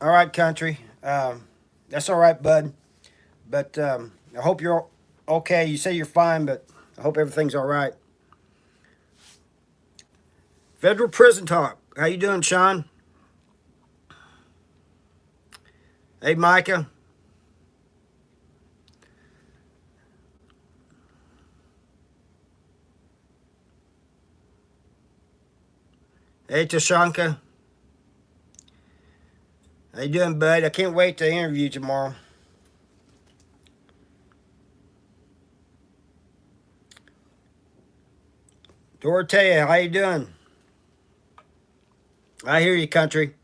All right, country. That's all right, bud. But I hope you're okay. You say you're fine, but I hope everything's all right. Federal prison talk. How you doing, Sean? Hey, Micah. Hey, Tashanka. How you doing, bud? I can't wait to interview you tomorrow. Dorothea, how you doing? I hear you, country.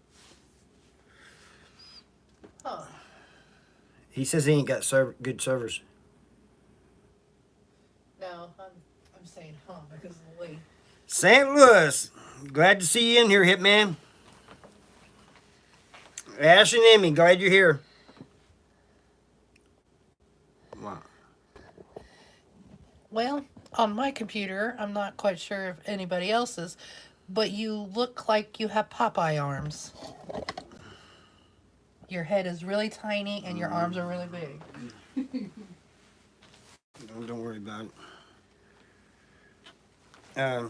Huh. He says he ain't got good servers. No, I'm saying huh because of the way. St. Louis. Glad to see you in here, Hitman. Ash and Emmy, glad you're here. Wow. Well, on my computer, I'm not quite sure if anybody else's, but you look like you have Popeye arms. Your head is really tiny and your arms are really big. Don't worry about it. There,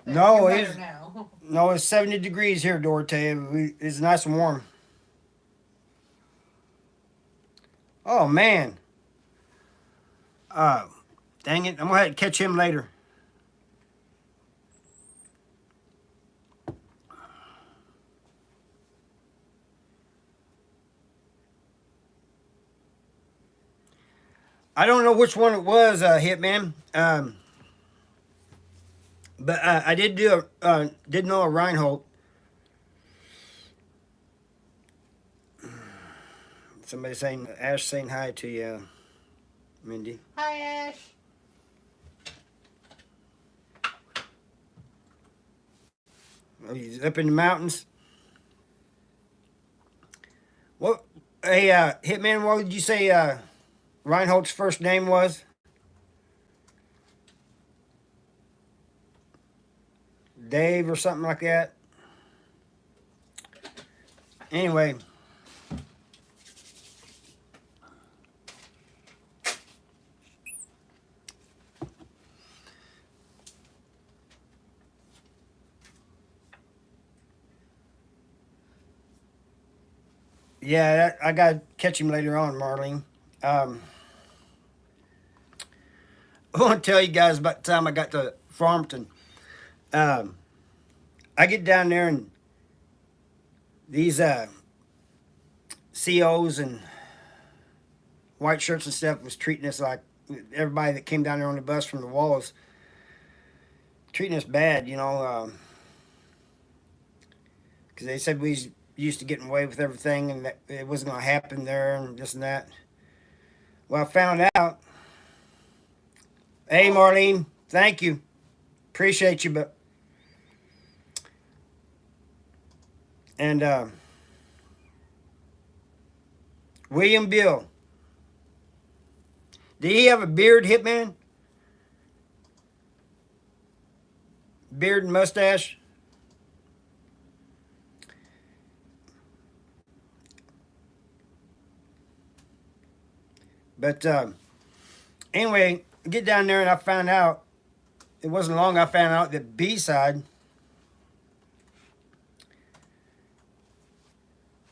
you're No, better it's now. no, it's 70 degrees here, Dorothea. It's nice and warm. Oh man. Uh, Dang it! I'm gonna have to catch him later. I don't know which one it was, Hitman. But I did know a Reinhold. Somebody saying Ash saying hi to you, Mindy. Hi, Ash. Oh, he's up in the mountains. What? Hey, Hitman, what would you say Reinhold's first name was? Dave or something like that. Anyway, yeah, I got to catch him later on, Marlene. Um, I want to tell you guys about the time I got to Farmington. Um, I get down there and these COs and white shirts and stuff was treating us like everybody that came down there on the bus from the walls treating us bad, because they said we was used to getting away with everything and that it wasn't going to happen there and this and that. Well, I found out. Hey, Marlene, thank you, appreciate you, but and William Bill, did he have a beard, Hitman? Beard and mustache? But anyway, get down there and I found out. It wasn't long I found out that B side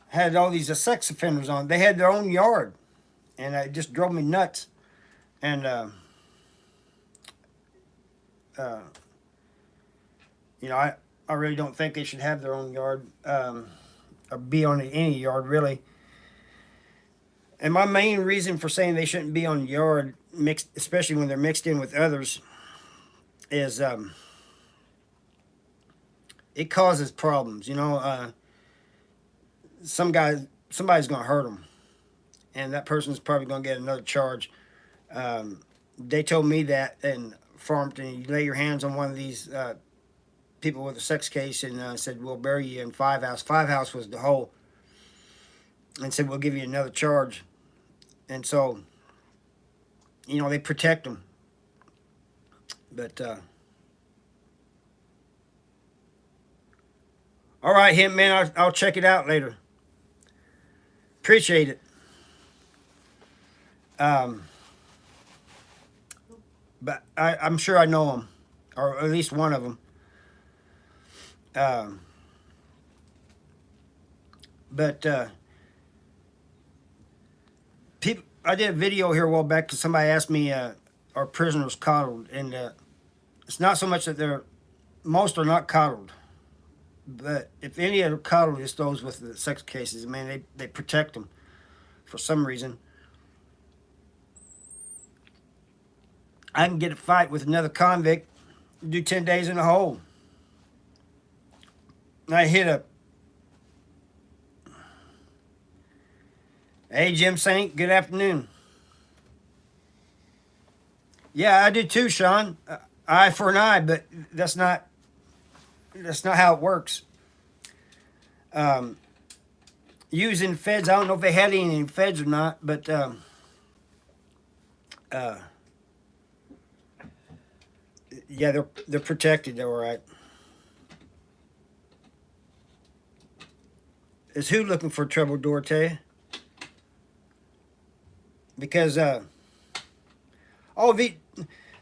had all these sex offenders on. They had their own yard, and it just drove me nuts. And uh, I really don't think they should have their own yard or be on any yard really. And my main reason for saying they shouldn't be on yard mixed, especially when they're mixed in with others, is it causes problems. Somebody's gonna hurt them, and that person's probably gonna get another charge. They told me that in Farmington, you lay your hands on one of these people with a sex case and said, we'll bury you in Five House. Five House was the hole, and said, we'll give you another charge. And so, they protect them. But All right, him man. I'll check it out later. Appreciate it. Um, but I'm sure I know him, or at least one of them. Um, but people, I did a video here a while back because somebody asked me, are prisoners coddled? And it's not so much that most are not coddled, but if any are coddled, it's those with the sex cases. I mean, they protect them for some reason. I can get a fight with another convict, do 10 days in a hole. I hit a. Hey, Jim Saint, good afternoon. Yeah, I do too, Sean. Eye for an eye, but that's not how it works. Using feds, I don't know if they had any feds or not, but yeah, they're protected. They're all right. Is who looking for trouble, Dorothea? Because those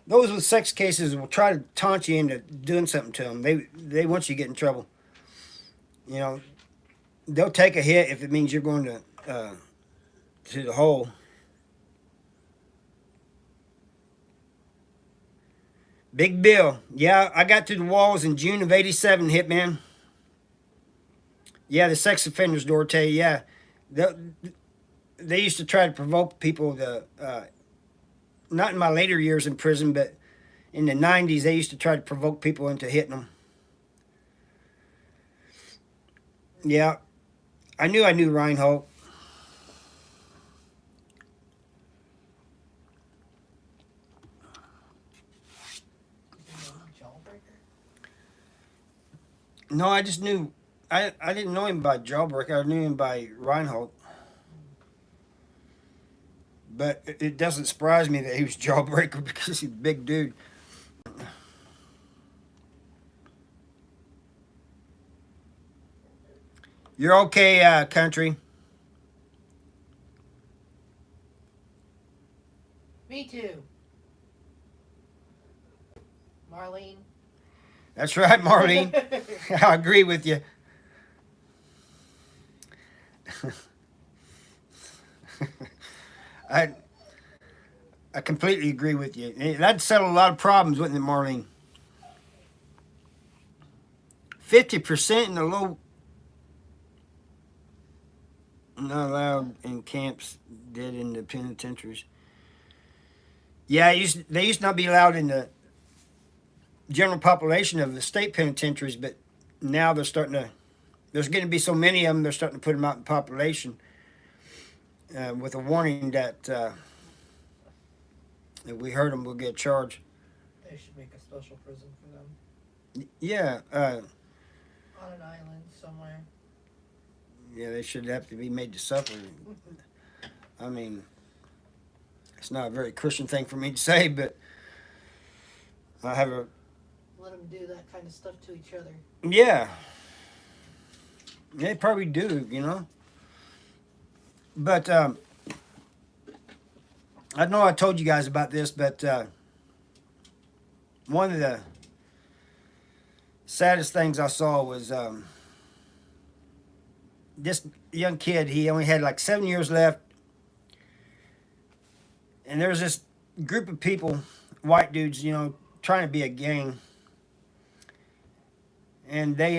with sex cases will try to taunt you into doing something to them. They want you to get in trouble. You know, they'll take a hit if it means you're going to the hole. Big Bill. Yeah, I got through the walls in June of '87, Hitman. Yeah, the sex offenders, Dorothea. Yeah, they used to try to provoke people to. Not in my later years in prison, but in the '90s, they used to try to provoke people into hitting them. Yeah, I knew Reinhold. No, I just knew. I didn't know him by Jawbreaker. I knew him by Reinhold. But it doesn't surprise me that he was Jawbreaker because he's a big dude. You're okay, country. Me too. Marlene. That's right, Marlene. I agree with you. I I completely agree with you. That'd settle a lot of problems, wouldn't it, Marlene? 50% in the low. Not allowed in camps, dead in the penitentiaries. Yeah, they used to not be allowed in the general population of the state penitentiaries, but now they're starting to. There's going to be so many of them, they're starting to put them out in population with a warning that if we hurt them, we'll get charged. They should make a special prison for them. Yeah. On an island somewhere. Yeah, they should have to be made to suffer. I mean, it's not a very Christian thing for me to say, but I have a. Let them do that kind of stuff to each other. Yeah. They probably do, you know. But I know I told you guys about this, but one of the saddest things I saw was this young kid. He only had like 7 years left, and there was this group of people, white dudes, you know, trying to be a gang, and they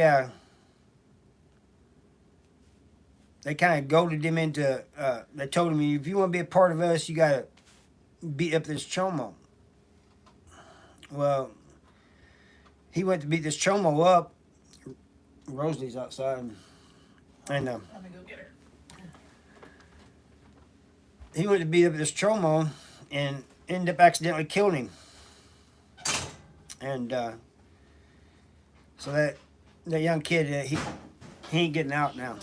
kind of goaded him into. They told him, if you want to be a part of us, you got to beat up this chomo. Well, he went to beat this chomo up. Rosalie's outside, and Let me go get her. he went to beat up this chomo and ended up accidentally killing him. And so that young kid, he ain't getting out now.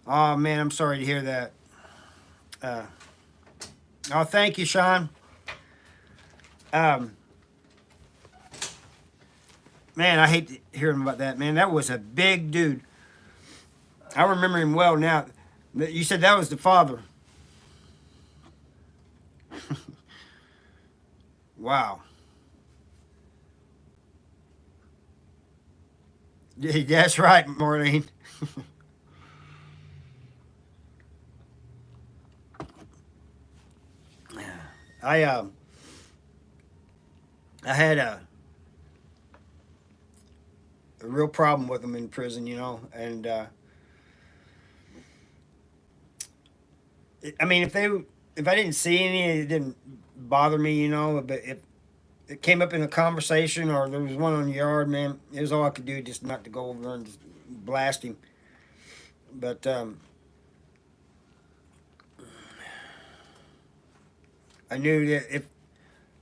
Oh man, I'm sorry to hear that. Oh, thank you, Sean. Um, man, I hate hearing about that, man. That was a big dude. I remember him well now. You said that was the father. Wow. Yeah, that's right, Marlene. I I had a real problem with them in prison, you know, and I mean, if I didn't see any, it didn't bother me, you know. But if it came up in a conversation or there was one on the yard, man, it was all I could do just not to go over there and just blast him. But I knew that if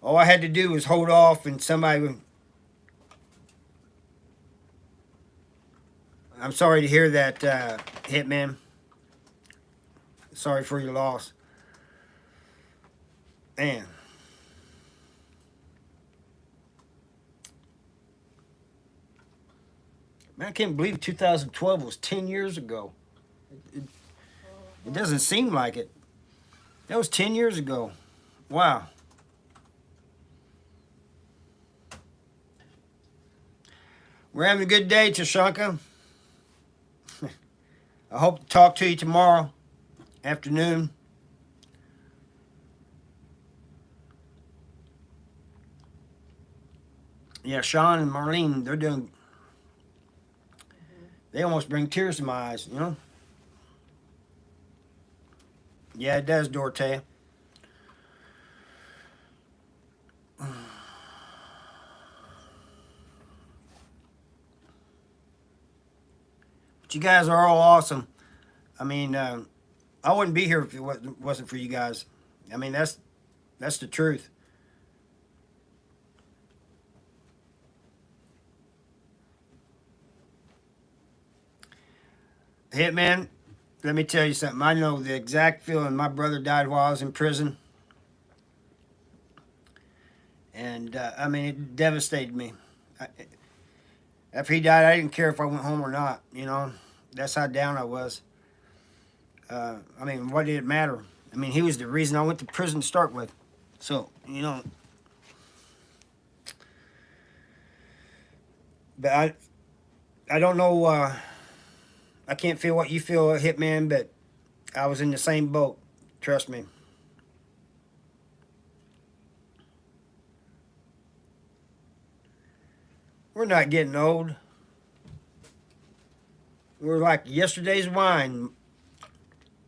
all I had to do was hold off and somebody would. I'm sorry to hear that, Hitman. Sorry for your loss. Man. Man, I can't believe 2012 was 10 years ago. It doesn't seem like it. That was 10 years ago. Wow. We're having a good day, Tashanka. I hope to talk to you tomorrow afternoon. Yeah, Sean and Marlene, they're doing. They almost bring tears to my eyes, you know? Yeah, it does, Dorothea. But you guys are all awesome. I mean, I wouldn't be here if it wasn't for you guys. I mean, that's the truth. Hitman, let me tell you something. I know the exact feeling. My brother died while I was in prison. And, I mean, it devastated me. After he died, I didn't care if I went home or not, you know? That's how down I was. I mean, what did it matter? I mean, he was the reason I went to prison to start with. So, you know. But I don't know. I can't feel what you feel, Hitman, but I was in the same boat. Trust me. We're not getting old. We're like yesterday's wine,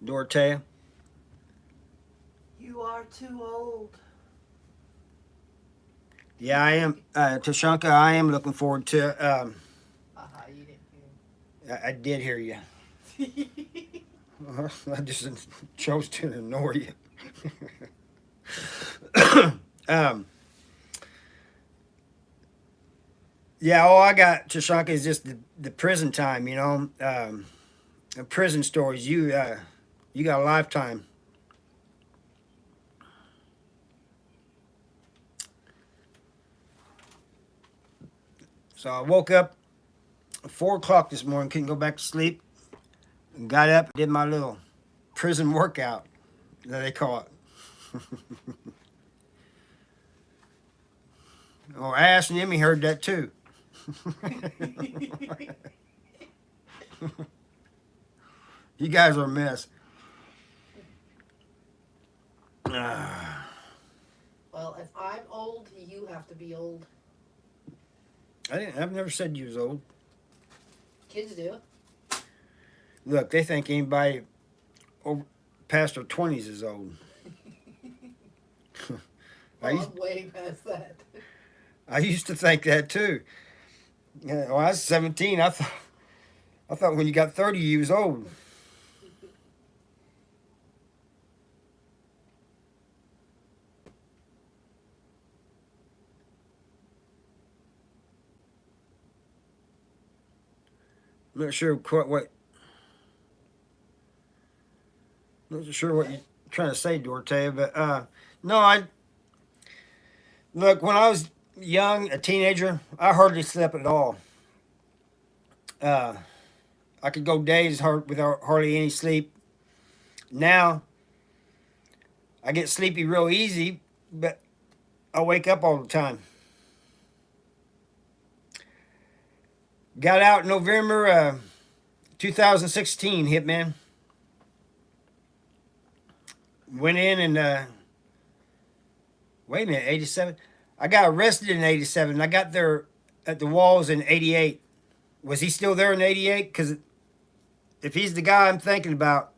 Dorothea. You are too old. Yeah, I am. Tashanka, I am looking forward to. You didn't I did hear you. hear. I just chose to ignore you. Yeah, all I got, Tashanka, is just the prison time, you know. The prison stories. You got a lifetime. So I woke up at 4 o'clock this morning, couldn't go back to sleep. And got up, did my little prison workout that they call it. Oh, Ash and Emmy heard that too. You guys are a mess. Well, if I'm old, you have to be old. I've never said you was old. Kids do. Look, they think anybody past their 20s is old. Well, I'm way past that. I used to think that too. Yeah, when I was 17, I thought when you got 30, you was old. I'm not sure quite what. Not sure what trying to say, Dorothea, but no, I look when I was young, a teenager, I hardly slept at all. Uh, I could go days without hardly any sleep. Now I get sleepy real easy, but I wake up all the time. Got out in November 2016, Hitman. Went in and wait a minute, 87. I got arrested in 87. I got there at the walls in 88. Was he still there in 88? Because if he's the guy I'm thinking about,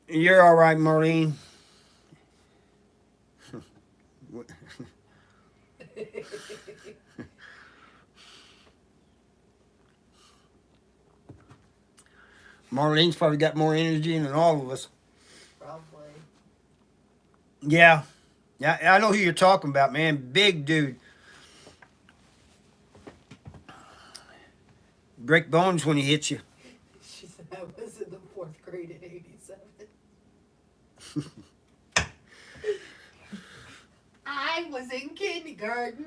you're all right, Marlene. Marlene's probably got more energy than all of us. Probably. Yeah. Yeah, I know who you're talking about, man. Big dude. Break bones when he hits you. She said I was in the 4th grade in 87. I was in kindergarten.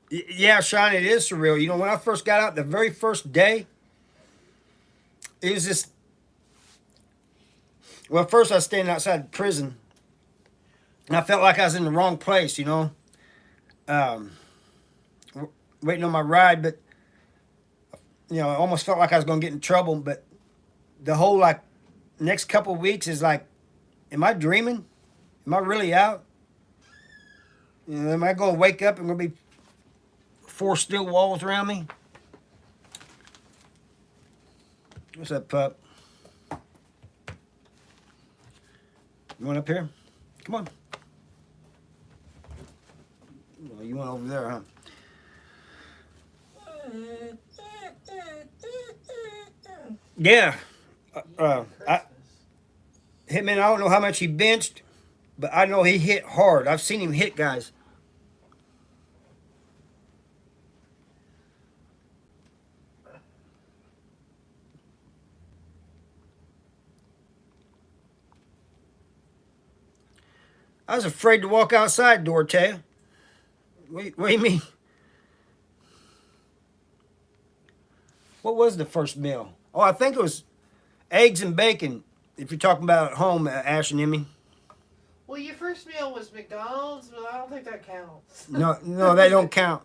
Yeah, Sean, it is surreal. You know, when I first got out, the very first day, it was just. Well, first I was standing outside the prison, and I felt like I was in the wrong place, you know. Waiting on my ride, but you know, I almost felt like I was going to get in trouble. But the whole like next couple of weeks is like, am I dreaming? Am I really out? You know, am I going to wake up and going to be 4 steel walls around me? What's up, pup? You want up here? Come on. Oh, you went over there, huh? Yeah. Hitman, I don't know how much he benched, but I know he hit hard. I've seen him hit guys. I was afraid to walk outside, Dorothea. What do you mean? What was the first meal? Oh, I think it was eggs and bacon. If you're talking about at home, Ash and Emmy. Well, your first meal was McDonald's, but I don't think that counts. No, they don't count.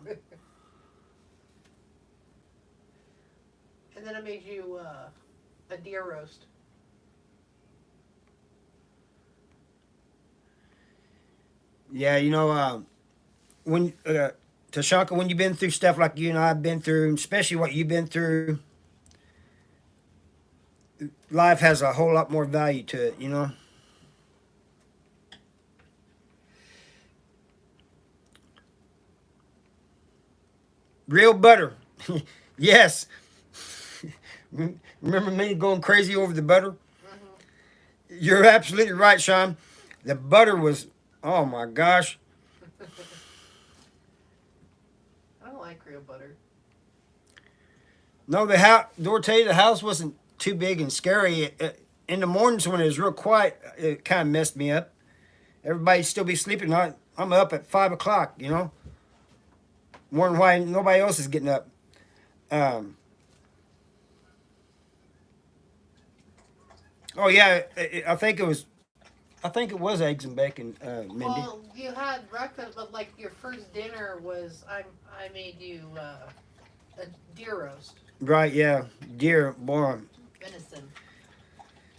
And then I made you a deer roast. Yeah, you know, when Tashanka, when you've been through stuff like you and I have been through, especially what you've been through, life has a whole lot more value to it, you know. Real butter, yes. Remember me going crazy over the butter? Mm-hmm. You're absolutely right, Sean. The butter was, oh my gosh. I don't like real butter. No, Dorothea, the house wasn't too big and scary. In the mornings when it was real quiet, it kind of messed me up. Everybody'd still be sleeping. I'm up at 5 o'clock, you know. Wondering why nobody else is getting up. Oh yeah, I think it was eggs and bacon, Mindy. Well, you had breakfast, but like your first dinner was I made you a deer roast, Right, yeah, deer. Boy, venison.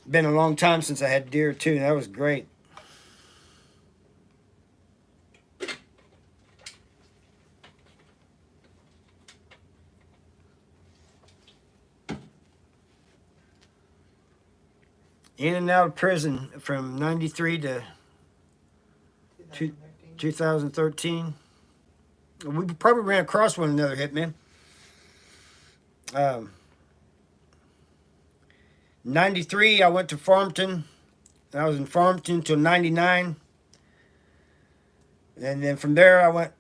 been a long time since I had deer too. That was great. In and out of prison from 93 to 2013. 2013. We probably ran across one another, Hitman. 93, I went to Farmington. I was in Farmington till 99. And then from there,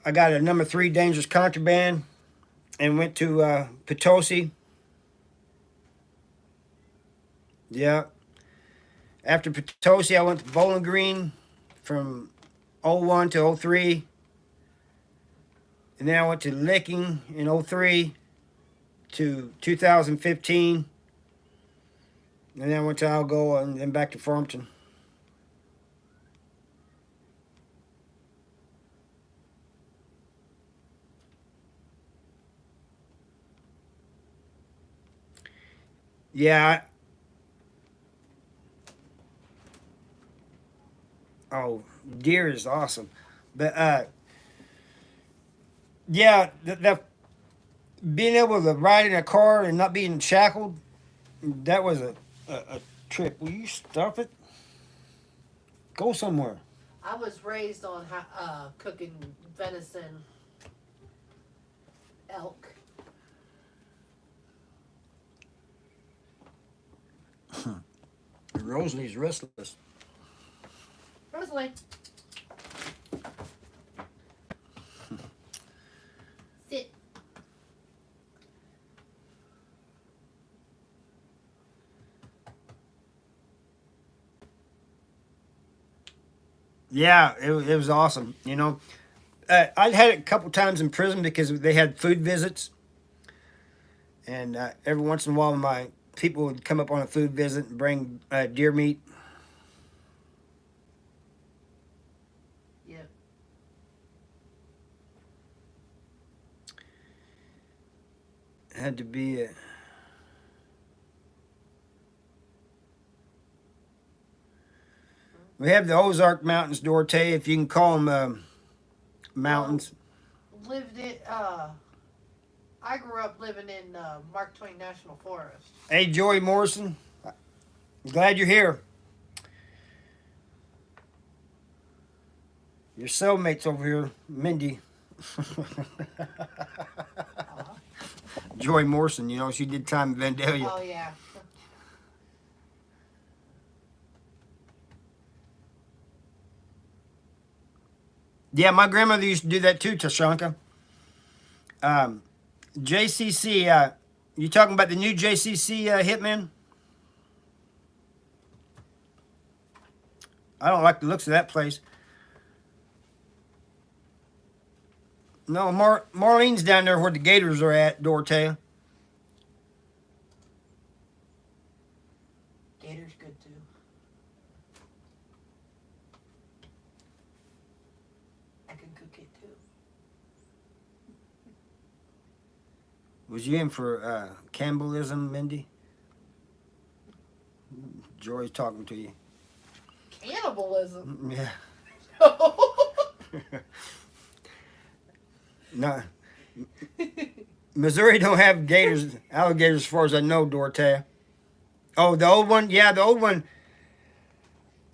I got a number 3 dangerous contraband and went to Potosi. Yeah. After Potosi, I went to Bowling Green from '01 to '03. And then I went to Licking in '03 to 2015. And then I went to Algoa and then back to Farmington. Yeah. Oh, deer is awesome. But yeah, that being able to ride in a car and not being shackled, that was a trip. Will you stop it? Go somewhere. I was raised on cooking venison, elk. Rosalie's restless. Rosalie, sit. Yeah, it was awesome. You know, I'd had it a couple times in prison because they had food visits, and every once in a while, my people would come up on a food visit and bring deer meat. Yep. Had to be. We have the Ozark Mountains, Dorothea, if you can call them mountains. Lived it. I grew up living in Mark Twain National Forest. Hey, Joey Morrison, glad you're here. Your cellmate's over here, Mindy. Joy Morrison, you know, she did time in Vandalia. Oh yeah. Yeah, my grandmother used to do that too, Tashanka. JCC, you talking about the new JCC Hitman? I don't like the looks of that place. No, Marlene's down there where the Gators are at, Dorothea. Gator's good too. I can cook it too. Was you in for cannibalism, Mindy? Joy's talking to you. Cannibalism. Yeah. No. Missouri don't have gators, alligators, as far as I know, Dorothea. Oh, the old one? Yeah, the old one.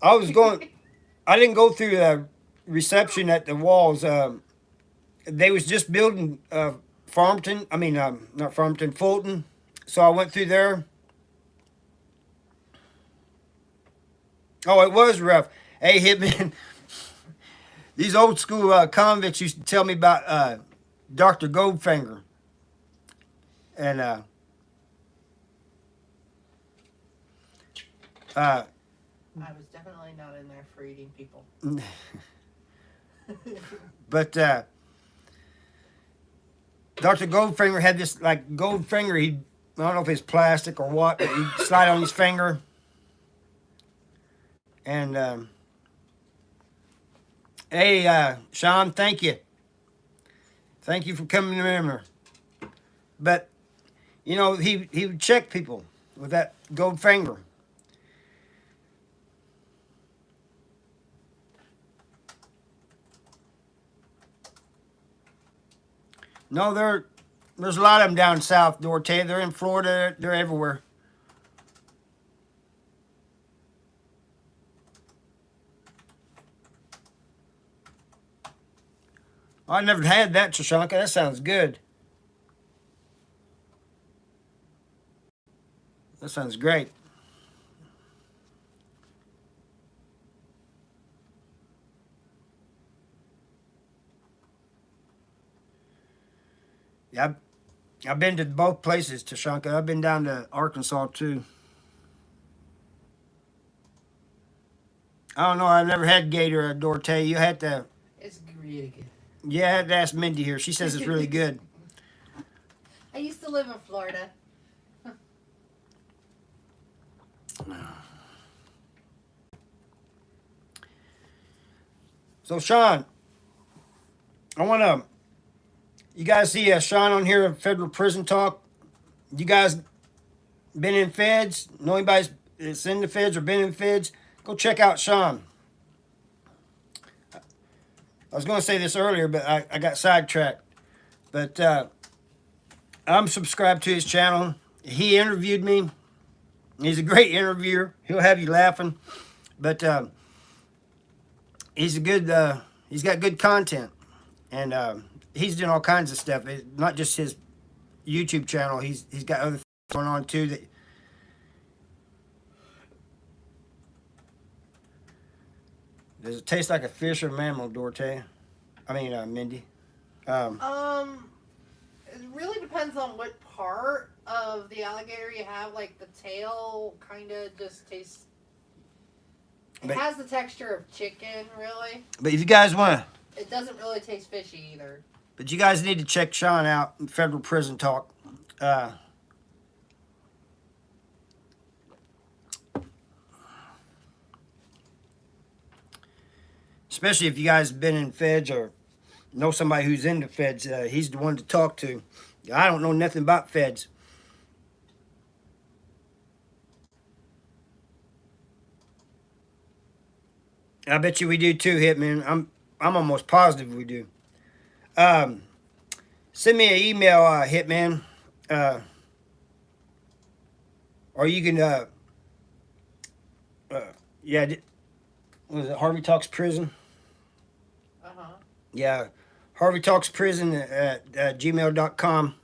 I didn't go through the reception at the walls. They was just building Farmington. I mean, not Farmington, Fulton. So I went through there. Oh, it was rough. Hey, Hitman. These old school convicts used to tell me about Dr. Goldfinger. And I was definitely not in there for eating people. but Dr. Goldfinger had this like Goldfinger. I don't know if it's plastic or what, but he'd slide on his finger. And hey, Sean, thank you. Thank you for coming to remember. But you know, he would check people with that gold finger. No, there's a lot of them down south, Dorothea. They're in Florida. They're everywhere. I never had that, Shashanka. That sounds good. That sounds great. Yeah, I've been to both places, Tashanka. I've been down to Arkansas too. I don't know. I never had gator at Dorte. You had to. It's really good. Yeah, I had to ask Mindy here. She says it's really good. I used to live in Florida. So Sean, I want to. You guys see Sean on here at Federal Prison Talk? You guys been in feds? Know anybody that's in the feds or been in feds? Go check out Sean. I was going to say this earlier, but I got sidetracked. But I'm subscribed to his channel. He interviewed me. He's a great interviewer. He'll have you laughing. But he's a good. He's got good content, and he's doing all kinds of stuff. It's not just his YouTube channel. He's got other things going on too. That does it taste like a fish or mammal, Dorte? I mean, Mindy. It really depends on what part of the alligator you have. Like the tail, kind of just tastes. It But- has the texture of chicken, really. But if you guys want to, It doesn't really taste fishy either. but you guys need to check Sean out. Federal Prison Talk. Especially if you guys been in feds or know somebody who's in the feds, he's the one to talk to. I don't know nothing about feds. I bet you we do too, Hitman. I'm almost positive we do. Send me an email, Hitman, or you can. Yeah, what is it? Harvey Talks Prison. Uh-huh. Yeah, Harvey Talks Prison at gmail.com.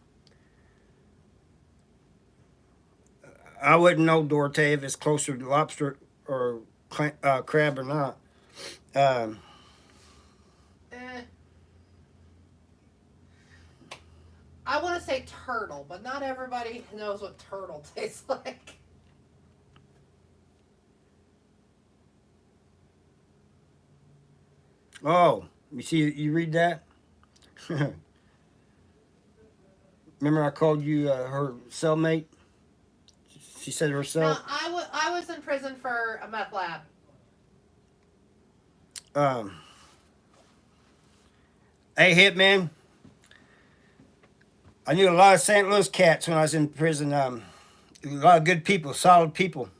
I wouldn't know, Dorte, if it's closer to lobster or crab or not. Eh. I want to say turtle, but not everybody knows what turtle tastes like. Oh, you see, you read that? Remember I called you her cellmate? She said No, herself. I was in prison for a meth lab. Hey, Hitman. I knew a lot of St. Louis cats when I was in prison. A lot of good people, solid people.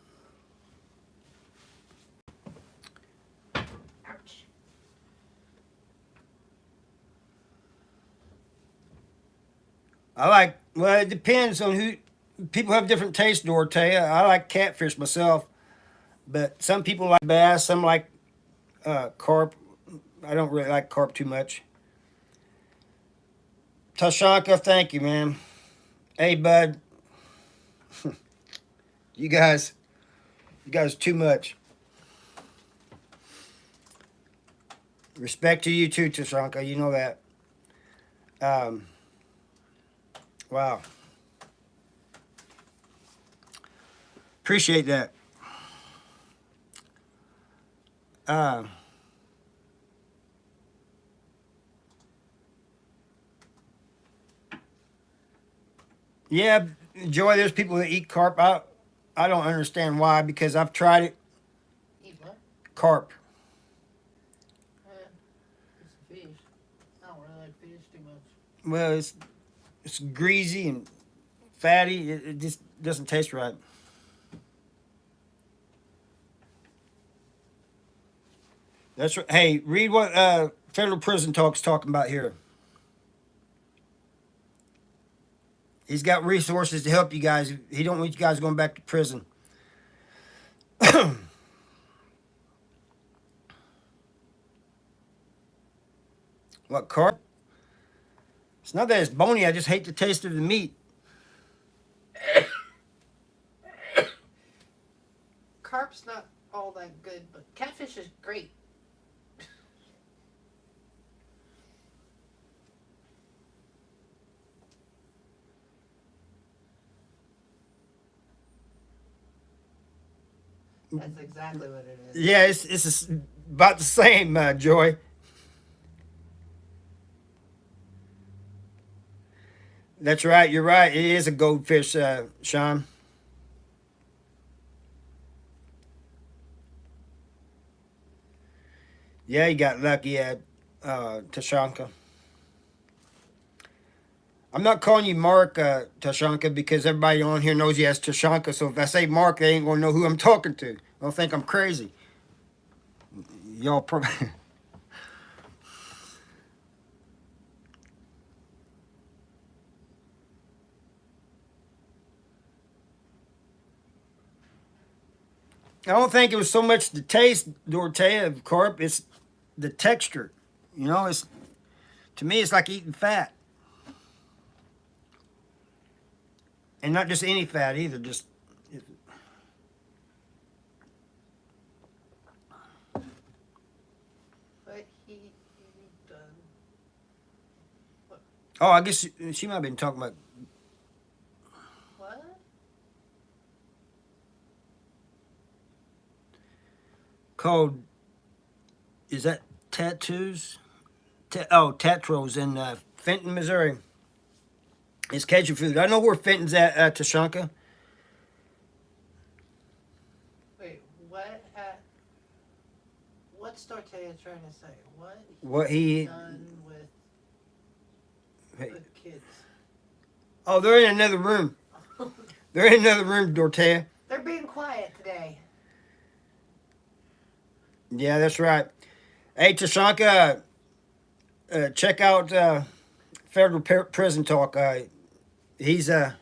Ouch. Well, it depends on who. People have different tastes, Dorothea. I like catfish myself, but some people like bass, some like carp. I don't really like carp too much. Tashanka, thank you, man. Hey, bud. you guys too much. Respect to you too, Tashanka. You know that. Wow. Appreciate that. Yeah, Joy, there's people that eat carp. I don't understand why, because I've tried it. Eat what? Carp. It's fish. I don't really like fish too much. Well, it's greasy and fatty. It just doesn't taste right. That's right. Hey, read what Federal Prison Talk's talking about here. He's got resources to help you guys. He don't want you guys going back to prison. What, carp? It's not that it's bony. I just hate the taste of the meat. Carp's not all that good, but catfish is great. That's exactly what it is. Yeah, about the same, Joy. That's right. You're right. It is a goldfish, Sean. Yeah, you got lucky at Tashanka. I'm not calling you Mark Tashanka because everybody on here knows you as Tashanka. So if I say Mark, they ain't gonna know who I'm talking to. They'll think I'm crazy. Y'all probably. I don't think it was so much the taste, Dorothea, of carp. It's the texture. You know, it's to me, it's like eating fat, and not just any fat either. Just But he done. oh, I guess she might have been talking about What? called. Is that tattoos? Tatros in Fenton, Missouri. It's Cajun food. I know where Fenton's at Tashanka. Wait, what's Tortilla trying to say? What he? Done with Hey. the kids? Oh, they're in another room. They're in another room, Dorothea. They're being quiet today. Yeah, that's right. Hey, Tashanka, check out Federal Prison Talk. He's got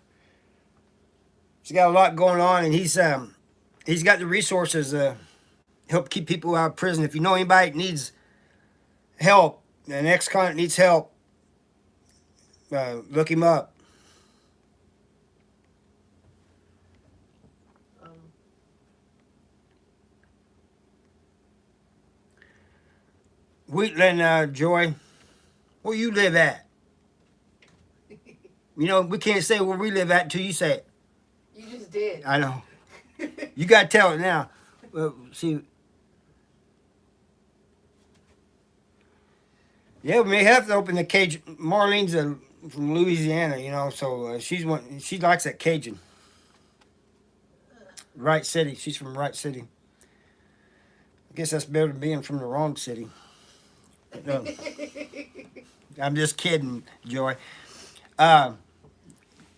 a lot going on, and he's got the resources help keep people out of prison. If you know anybody that needs help, an ex-convict needs help, look him up. Um, Wheatland, Joy, where you live at? You know, we can't say where we live at until you say it. you just did. I know. You got to tell it now. See. Yeah, we may have to open the Cajun. Marlene's from Louisiana, you know, so she likes that Cajun. Wright City. She's from Wright City. I guess that's better than being from the wrong city. No, I'm just kidding, Joy.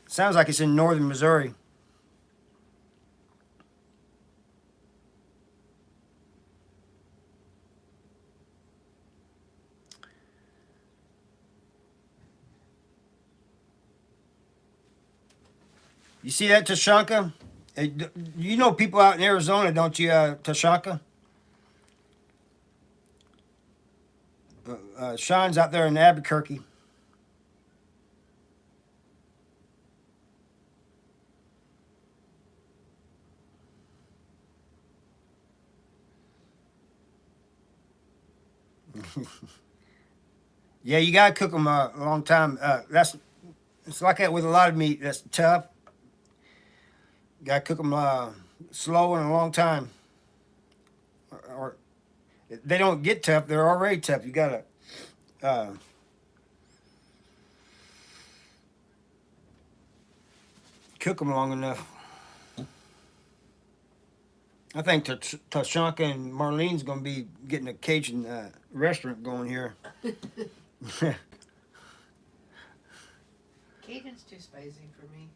Sounds like it's in northern Missouri. You see that, Tashanka? You know people out in Arizona, don't you, Tashanka? Sean's out there in Albuquerque. Yeah, you gotta cook them a long time. It's like that with a lot of meat. That's tough. Gotta cook them slow and a long time, or they don't get tough. They're already tough. You gotta cook them long enough. I think Tashanka and Marlene's gonna be getting a Cajun restaurant going here. Cajun's too spicy for me.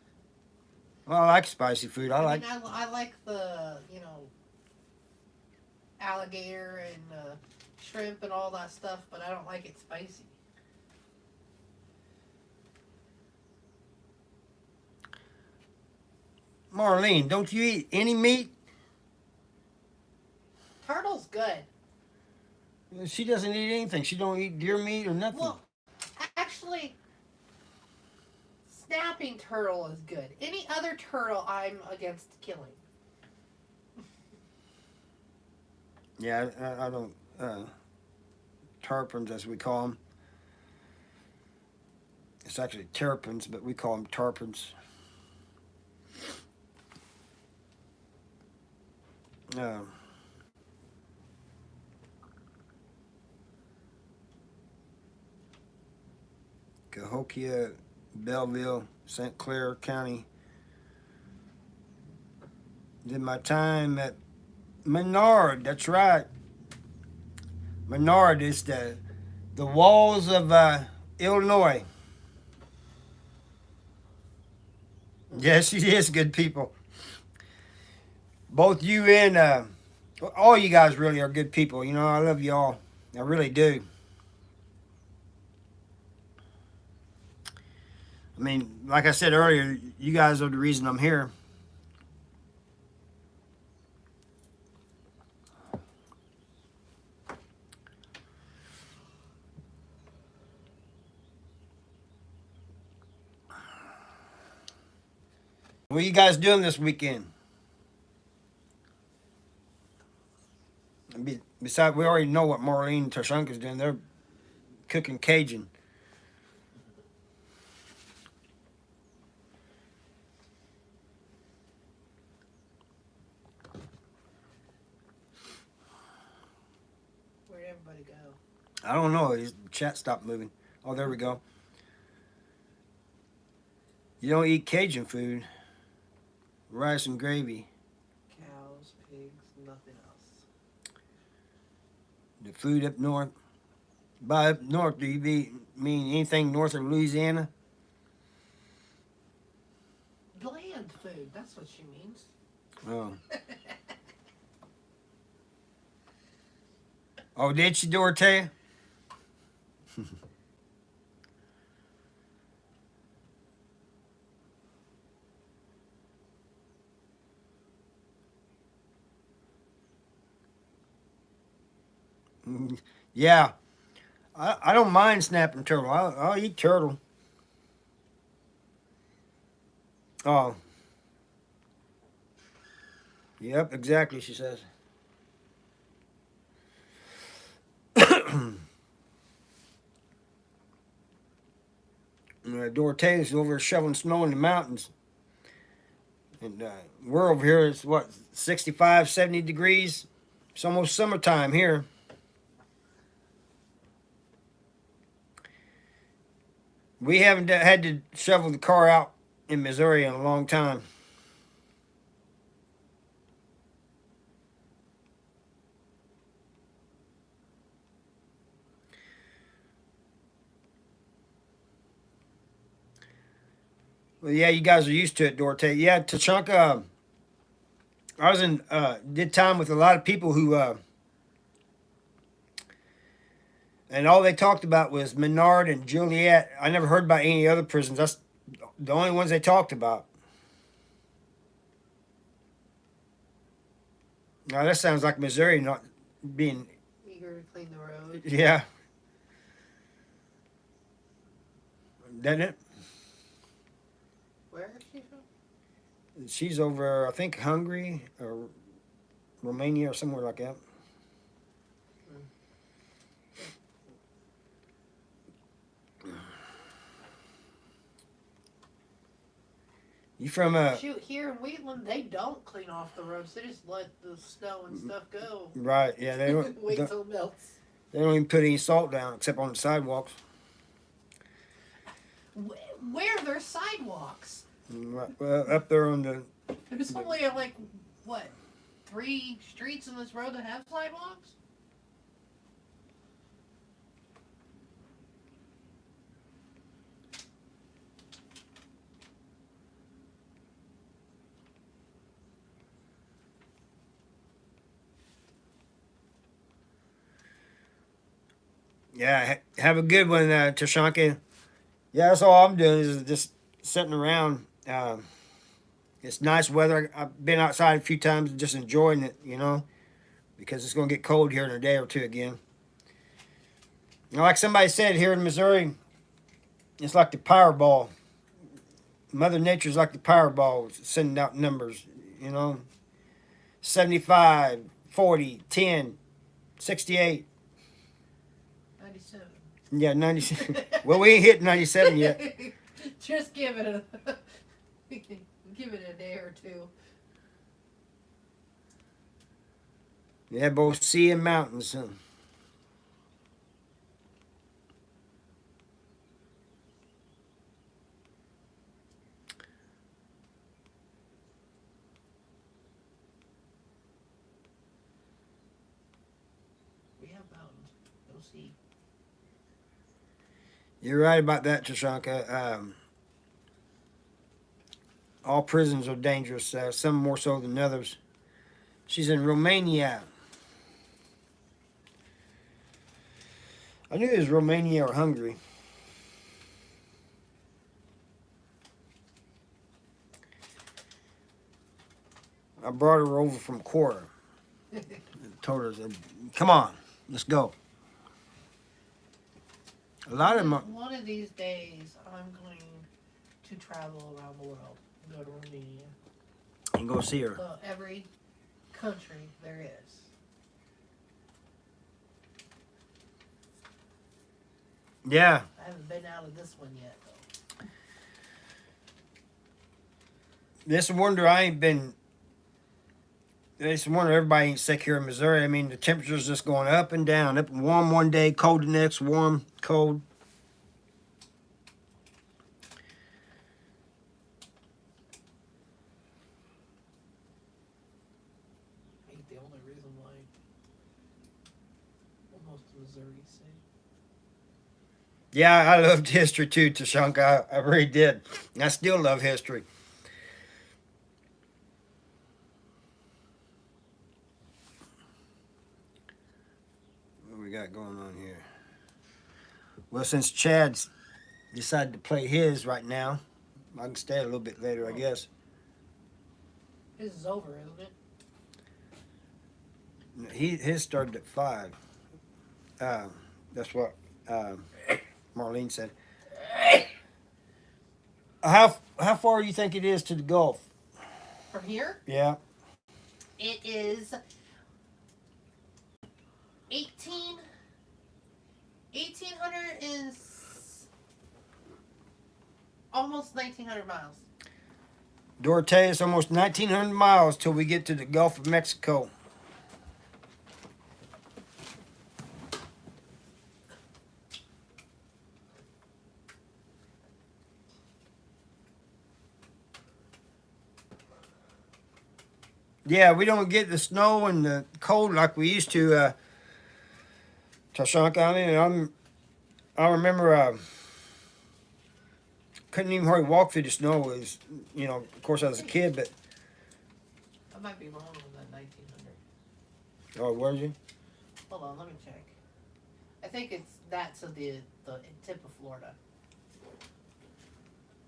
Well, I like spicy food. I like. mean, I like the, alligator and shrimp and all that stuff, but I don't like it spicy. Marlene, don't you eat any meat? Turtle's good. She doesn't eat anything. She don't eat deer meat or nothing. Well, actually, snapping turtle is good. Any other turtle, I'm against killing. Yeah, I don't. Tarpons, as we call them. It's actually terrapins, but we call them tarpons. uh, Cahokia, Belleville, St. Clair County. Did my time at Menard. That's right. Menard is the walls of Illinois. Yes, it is good people. Both you and all you guys really are good people. You know, I love you all. I really do. I mean, like I said earlier, you guys are the reason I'm here. What are you guys doing this weekend? Besides, we already know what Marlene and Tashanka's doing. They're cooking Cajun. Where'd everybody go? I don't know. The chat stopped moving. Oh, there we go. You don't eat Cajun food. Rice and gravy. Cows, pigs, nothing else. The food up north. By up north, do you mean anything north of Louisiana? Bland food, that's what she means. Oh. Oh, did she, Dorothea? Yeah. I don't mind snapping turtle. I'll eat turtle. Oh. Yep, exactly, she says. Dorothea's over shoveling snow in the mountains. And we're over here, it's what, 65, 70 degrees? It's almost summertime here. We haven't had to shovel the car out in Missouri in a long time. Well, yeah, you guys are used to it, Dorothea. Yeah, Tachanka, I was in, did time with a lot of people who, and all they talked about was Menard and Juliet. I never heard about any other prisons. That's the only ones they talked about. Now, that sounds like Missouri not being, Eager to clean the road. yeah. Doesn't it? Where is she from? She's over, I think, Hungary or Romania or somewhere like that. You from Shoot, here in Wheatland, they don't clean off the roads. They just let the snow and stuff go. right? Yeah, they don't. Wait till it melts. They don't even put any salt down except on the sidewalks. Where are their sidewalks? Right, up there on the. There's only like what, 3 streets in this road that have sidewalks? Yeah, have a good one, Tashanka. Yeah, that's all I'm doing is just sitting around. It's nice weather. I've been outside a few times and just enjoying it, you know, because it's going to get cold here in a day or two again. You know, like somebody said here in Missouri, it's like the Powerball. Mother Nature's like the Powerball, sending out numbers, you know. 75, 40, 10, 68. 97. Yeah, 97. Well, we ain't hit 97 yet. Just give it a day or two. Yeah, both sea and mountains. Huh? We have mountains. No sea. You're right about that, Tashanka. All prisons are dangerous, some more so than others. She's in Romania. I knew it was Romania or Hungary. I brought her over from Quora. Told her, said, come on, let's go. A lot of them are, One of these days, I'm going to travel around the world and go to Romania. and go see her. Well, every country there is. Yeah, I haven't been out of this one yet, though. it's a wonder I ain't been. It's a wonder everybody ain't sick here in Missouri. I mean, the temperature's just going up and down. Up warm one day, cold the next, warm, cold. Ain't the only reason why most of Missouri's safe. Yeah, I loved history too, Tashanka. I really did. I still love history. What we got going on here? Well, since Chad's decided to play his right now, I can stay a little bit later, I guess. His is over, isn't it? His started at 5. That's what Marlene said. How far do you think it is to the Gulf? From here, Yeah. it is 1,800 is almost 1,900 miles. Dorotea is almost 1,900 miles till we get to the Gulf of Mexico. Yeah, we don't get the snow and the cold like we used to. Tashanka, I remember couldn't even hardly walk through the snow. It was, of course I was a kid, but I might be wrong on that 1,900. oh, were you? Hold on, let me check. I think that's the tip of Florida.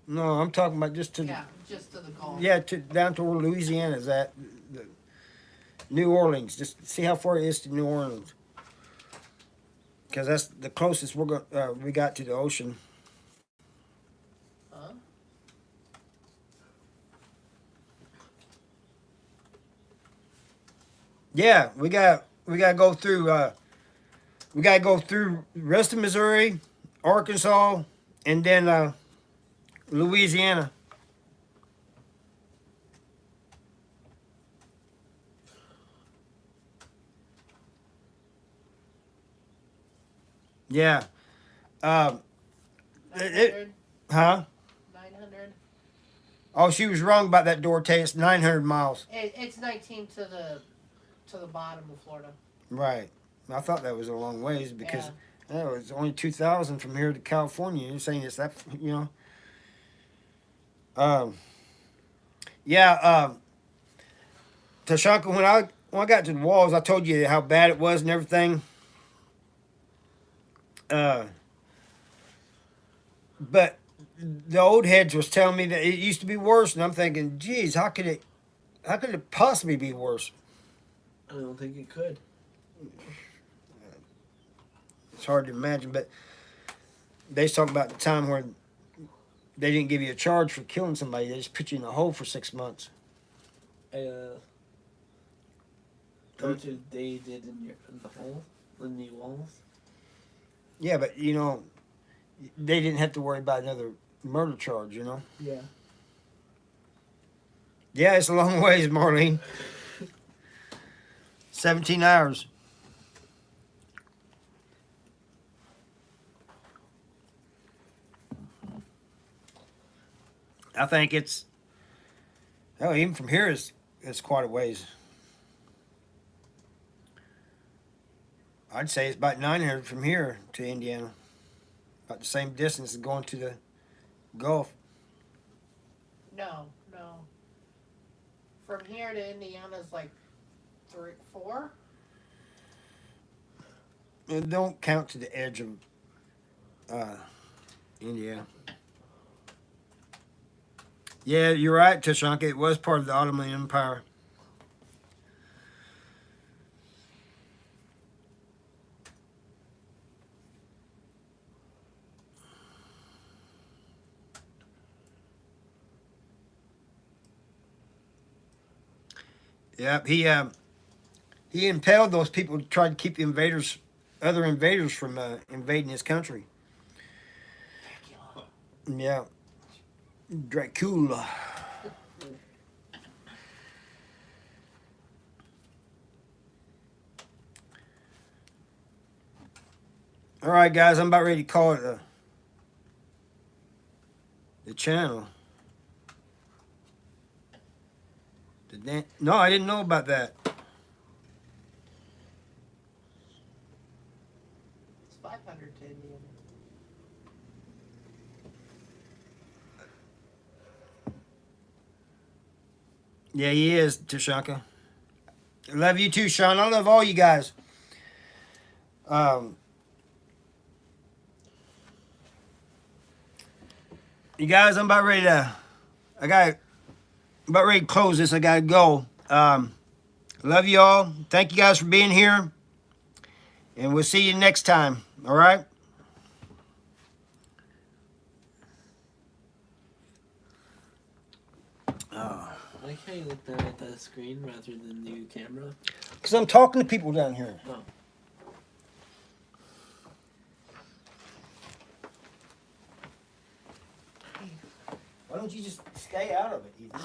No, I'm talking about just to Yeah, just to the Gulf. down to where Louisiana is at, the New Orleans. Just see how far it is to New Orleans, because that's the closest we got to the ocean. Huh? Yeah, we got to go through. We got to go through the rest of Missouri, Arkansas, and then Louisiana. Yeah. 900? Huh? 900? Oh, she was wrong about that, Dorothea. It's 900 miles. It's 19 to the bottom of Florida. Right. I thought that was a long ways because Yeah. it's only 2,000 from here to California. You're saying it's that, Yeah. Tashanka, when I got to the walls, I told you how bad it was and everything. But the old heads was telling me that it used to be worse, and I'm thinking, geez, how could it possibly be worse? I don't think it could. It's hard to imagine, but they was talking about the time where they didn't give you a charge for killing somebody; they just put you in a hole for 6 months. Don't you they did in the hole, in the walls? Yeah, but they didn't have to worry about another murder charge. Yeah. Yeah, it's a long ways, Marlene. 17 hours. I think it's, oh, even from here it's quite a ways. I'd say it's about 900 from here to Indiana. About the same distance as going to the Gulf. No. From here to Indiana's like 3, 4. It don't count to the edge of Indiana. Yeah, you're right, Tashanka. It was part of the Ottoman Empire. Yep, he impelled those people to try to keep the invaders, other invaders, from invading his country. Yeah, Dracula. All right, guys, I'm about ready to call it the channel. No, I didn't know about that. It's 500 to Indiana. Yeah, he is, Tashanka. I love you too, Sean. I love all you guys. You guys, I'm about ready to. About ready to close this. I gotta go. Love you all. Thank you guys for being here, and we'll see you next time. All right. I like how you look down at that screen rather than the camera. Because I'm talking to people down here. Oh. Why don't you just stay out of it, Ethan?